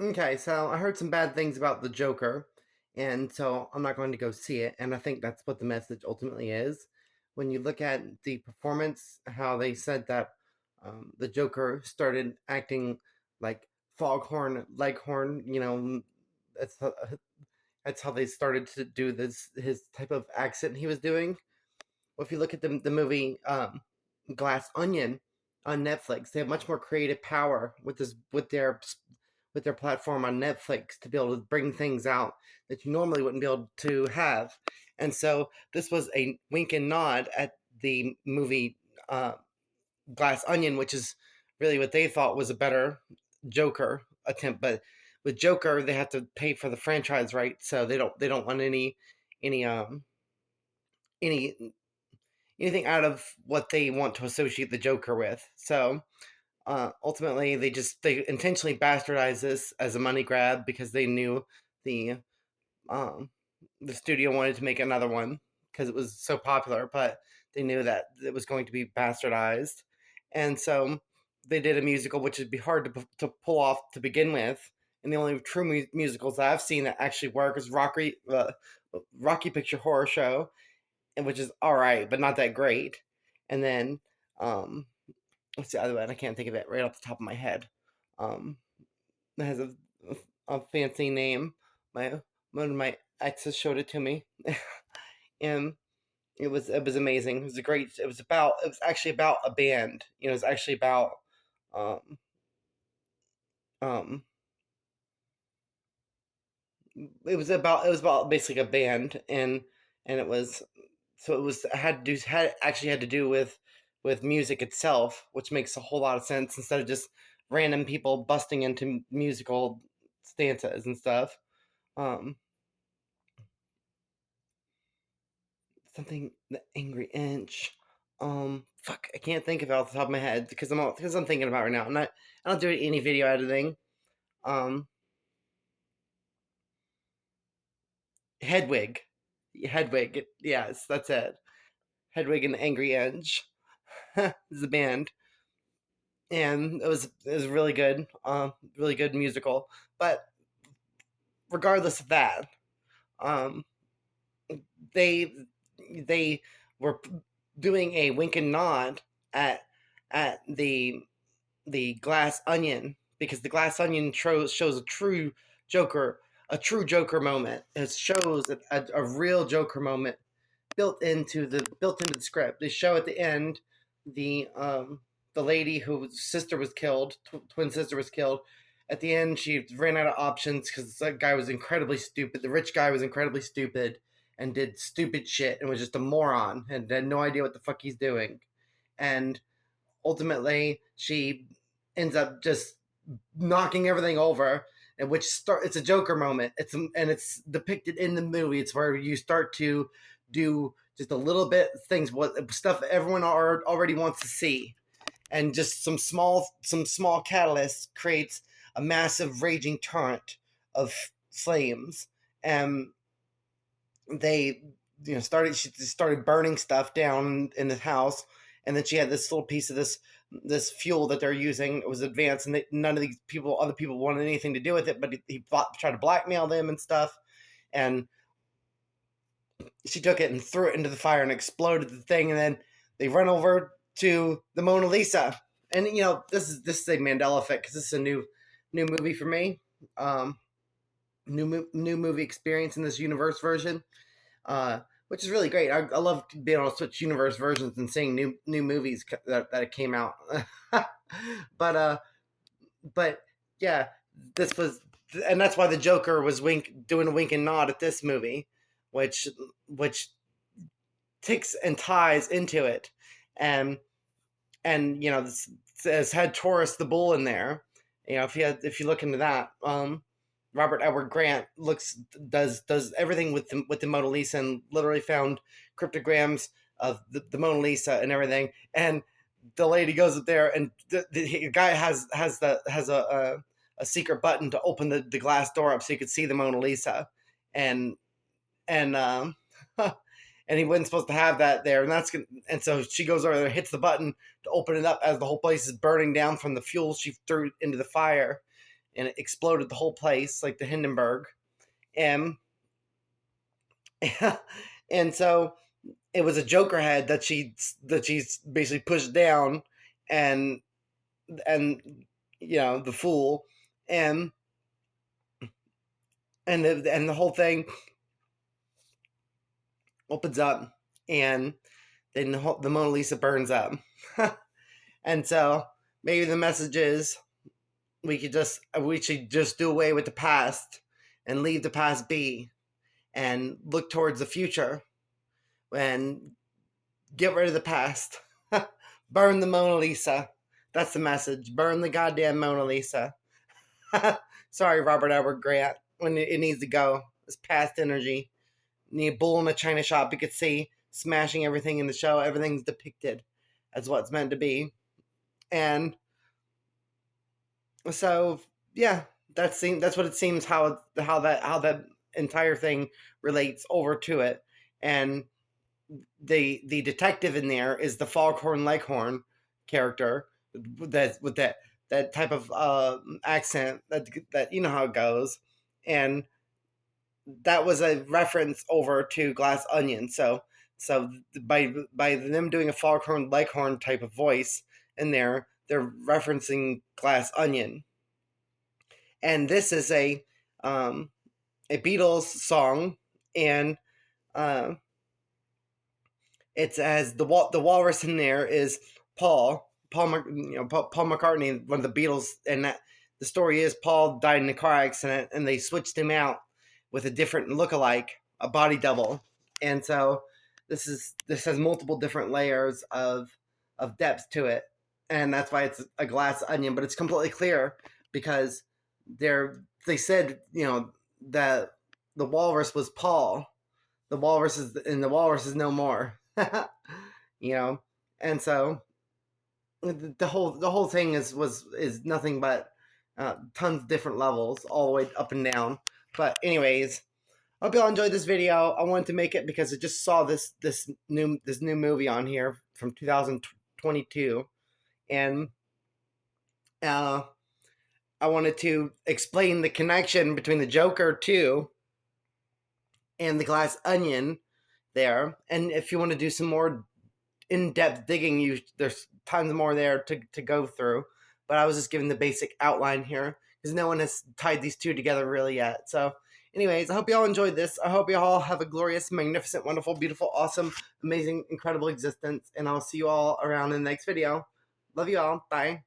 Okay, so I heard some bad things about the Joker, and so I'm not going to go see it. And I think that's what the message ultimately is. When you look at the performance, how they said that the Joker started acting like Foghorn Leghorn, that's how, that's how they started to do this his type of accent he was doing. Well, if you look at the movie Glass Onion on Netflix, they have much more creative power with this with their platform on Netflix to be able to bring things out that you normally wouldn't be able to have. And so this was a wink and nod at the movie uh, Glass Onion, which is really what they thought was a better Joker attempt. But with Joker, they have to pay for the franchise right, so they don't want any any anything out of what they want to associate the Joker with. So ultimately, they intentionally bastardized this as a money grab because they knew the um, the studio wanted to make another one because it was so popular, but they knew that it was going to be bastardized, and so they did a musical, which would be hard to pull off to begin with. And the only true musicals that I've seen that actually work is Rocky Picture Horror Show, and which is all right, but not that great. And then what's the other one? I can't think of it right off the top of my head. Um, it has a fancy name. My One of my exes showed it to me, and it was amazing. It was a great. It was actually about a band. It was actually about um um it was about basically a band, and it was so it was had to do with music itself, which makes a whole lot of sense instead of just random people busting into musical stanzas and stuff. Um, Something the Angry Inch. Fuck, I can't think of it off the top of my head because I'm thinking about it right now. I don't do any video editing. Um, Hedwig, Hedwig. Yes, that's it. Hedwig and the Angry Inch is the band, and it was really good musical. But regardless of that, um, they they were doing a wink and nod at at the Glass Onion because the Glass Onion shows a true Joker moment. It shows a real Joker moment built into the script. They show at the end the um the lady whose sister was killed, twin sister was killed. At the end, she ran out of options because that guy was incredibly stupid. The rich guy was incredibly stupid and did stupid shit and was just a moron and had no idea what the fuck he's doing. And ultimately, she ends up just knocking everything over, and it's a Joker moment. It's depicted in the movie. It's where you start to do just a little bit things, what stuff everyone already wants to see, and just some small catalyst creates a massive raging torrent of flames, and they she started burning stuff down in the house, and then she had this little piece of this fuel that they're using. It was advanced, and none of these other people wanted anything to do with it, but he tried to blackmail them and stuff. And she took it and threw it into the fire and exploded the thing, and then they run over to the Mona Lisa. And this is a Mandela effect because this is a new movie for me. um New movie experience in this universe version, which is really great. I love being able to switch universe versions and seeing new movies that came out. but but yeah, this was, and that's why the Joker was doing a wink and nod at this movie, which which ticks and ties into it, and this says had Taurus the bull in there. If you look into that, Robert Edward Grant does everything with the Mona Lisa and literally found cryptograms of the Mona Lisa and everything. And the lady goes up there, and the guy has a secret button to open the glass door up so you could see the Mona Lisa, and and and he wasn't supposed to have that there, and and so she goes over there, hits the button to open it up as the whole place is burning down from the fuel she threw into the fire, and it exploded the whole place like the Hindenburg. And and so it was a Joker head that she's basically pushed down, and and the fool, and the whole thing opens up, and then the Mona Lisa burns up. And so maybe the message is we should just do away with the past and leave the past be and look towards the future and get rid of the past. Burn the Mona Lisa. That's the message. Burn the goddamn Mona Lisa. Sorry, Robert Edward Grant. When it needs to go. It's past energy. Need a bull in a china shop. You could see smashing everything in the show. Everything's depicted as what's meant to be. And so, yeah, that's what it seems how that entire thing relates over to it. And the detective in there is the Foghorn Leghorn character that with that type of accent that you know how it goes, and that was a reference over to Glass Onion. So by them doing a Foghorn Leghorn type of voice in there, they're referencing Glass Onion, and this is a Beatles song, and uh, it's as the walrus in there is Paul McCartney, one of the Beatles, and that the story is Paul died in a car accident, and they switched him out with a different lookalike, a body double, and so this has multiple different layers of depth to it, and that's why it's a glass onion, but it's completely clear because they said that the walrus was Paul, the walrus is no more. you know, and so the whole thing is nothing but tons of different levels, all the way up and down. But anyways, I hope y'all enjoyed this video. I wanted to make it because I just saw this new movie on here from 2022, and uh, I wanted to explain the connection between the Joker 2 and the Glass Onion there. And if you want to do some more in-depth digging, there's tons more there to go through, but I was just giving the basic outline here because no one has tied these two together really yet. So anyways, I hope you all enjoyed this. I hope you all have a glorious, magnificent, wonderful, beautiful, awesome, amazing, incredible existence, and I'll see you all around in the next video. Love you all. Bye.